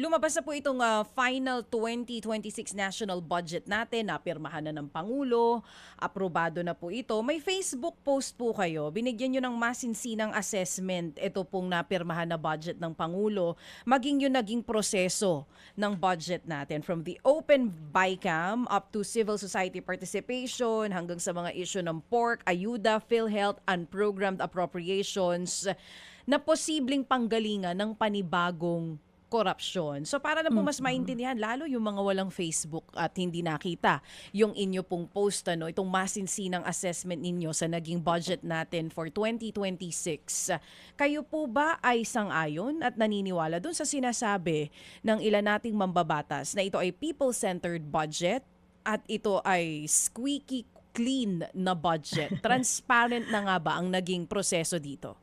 lumabas na po itong final 2026 national budget natin, napirmahan na ng Pangulo, aprobado na po ito. May Facebook post po kayo, binigyan nyo ng masinsinang assessment ito pong napirmahan na budget ng Pangulo, maging yung naging proseso ng budget natin from the open BICAM up to civil society participation hanggang sa mga issue ng pork, ayuda, PhilHealth, unprogrammed appropriations na posibleng panggalingan ng panibagong korupsyon. So para na po mas maintindihan, lalo yung mga walang Facebook at hindi nakita yung inyo pong post, itong masinsinang assessment ninyo sa naging budget natin for 2026. Kayo po ba ay sang-ayon at naniniwala dun sa sinasabi ng ilan nating mambabatas na ito ay people-centered budget at ito ay squeaky clean na budget? Transparent na nga ba ang naging proseso dito?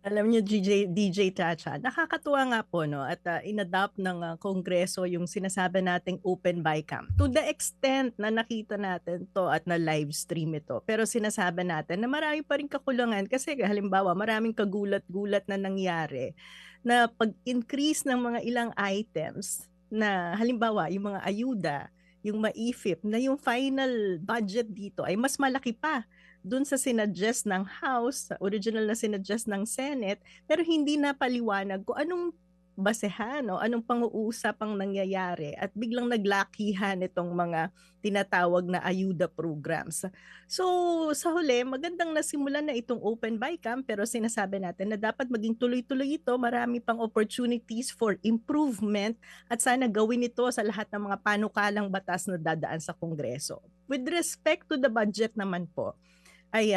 Alam niyo, DJ Chacha, nakakatuwa nga po, no, at inadopt ng Kongreso yung sinasabi nating open BICAM. To the extent na nakita natin to at na live stream ito. Pero sinasabi natin na marami pa rin kakulangan kasi halimbawa maraming kagulat-gulat na nangyari na pag-increase ng mga ilang items na halimbawa yung mga ayuda, yung MAIFIP, na yung final budget dito ay mas malaki pa dun sa sinuggest ng House, sa original na sinuggest ng Senate, pero hindi na paliwanag kung anong basehan o anong pang-uusap ang nangyayari at biglang naglakihan itong mga tinatawag na ayuda programs. So sa huli, magandang nasimulan na itong open BICAM pero sinasabi natin na dapat maging tuloy-tuloy ito, marami pang opportunities for improvement at sana gawin ito sa lahat ng mga panukalang batas na dadaan sa Kongreso. With respect to the budget naman po, ay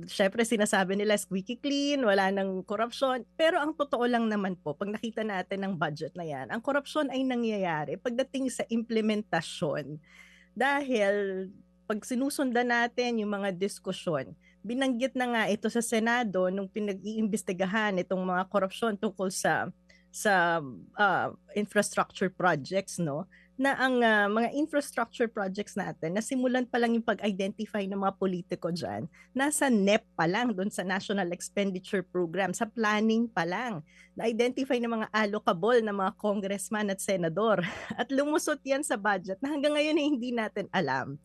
syempre sinasabi nila squeaky clean, wala nang korupsyon. Pero ang totoo lang naman po, pag nakita natin ng budget na yan, ang korupsyon ay nangyayari pagdating sa implementasyon. Dahil pag sinusundan natin yung mga diskusyon, binanggit na nga ito sa Senado nung pinag-iimbestigahan itong mga korupsyon tungkol sa infrastructure projects, no? Na ang mga infrastructure projects natin, nasimulan pa lang yung pag-identify ng mga politiko dyan, nasa NEP pa lang, doon sa National Expenditure Program, sa planning pa lang, na-identify ng mga allocable ng mga congressman at senador. At lumusot yan sa budget na hanggang ngayon ay hindi natin alam.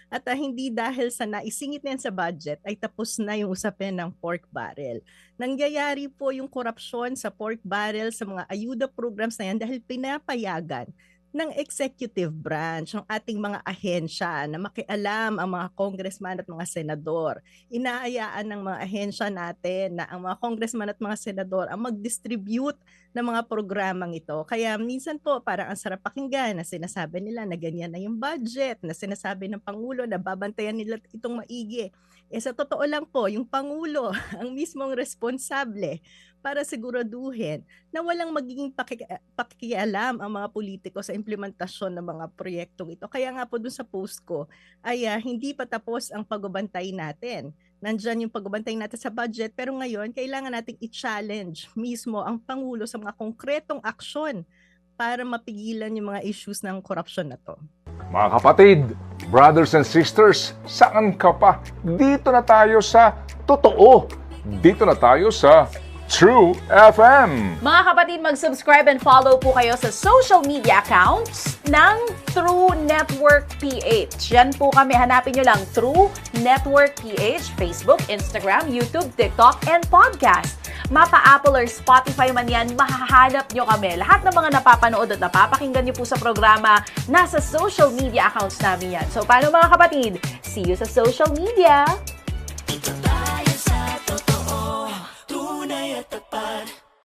At hindi dahil sa naisingit na yan sa budget ay tapos na yung usapin ng pork barrel. Nangyayari po yung korupsyon sa pork barrel sa mga ayuda programs na yan dahil pinapayagan ng executive branch, ng ating mga ahensya na makialam ang mga congressman at mga senador. Inaayaan ng mga ahensya natin na ang mga congressman at mga senador ang mag-distribute ng mga programang ito. Kaya minsan po parang ang sarap pakinggan na sinasabi nila na ganyan na yung budget, na sinasabi ng Pangulo na babantayan nila itong maigi. Sa totoo lang po, yung Pangulo ang mismong responsable para siguraduhin na walang magiging pakialam ang mga politiko sa implementasyon ng mga proyektong ito. Kaya nga po dun sa post ko ay hindi pa tapos ang pagbabantay natin. Nandyan yung pagbabantay natin sa budget pero ngayon kailangan nating i-challenge mismo ang Pangulo sa mga konkretong aksyon para mapigilan yung mga issues ng korupsyon na to. Mga kapatid, brothers and sisters, saan ka pa? Dito na tayo sa totoo. Dito na tayo sa True FM. Mga kapatid, mag-subscribe and follow po kayo sa social media accounts ng True Network PH. Yan po kami, hanapin nyo lang True Network PH, Facebook, Instagram, YouTube, TikTok, and podcast. Mapa Apple or Spotify man yan, mahahanap nyo kami. Lahat ng mga napapanood at napapakinggan nyo po sa programa, nasa social media accounts namin yan. So paano mga kapatid? See you sa social media!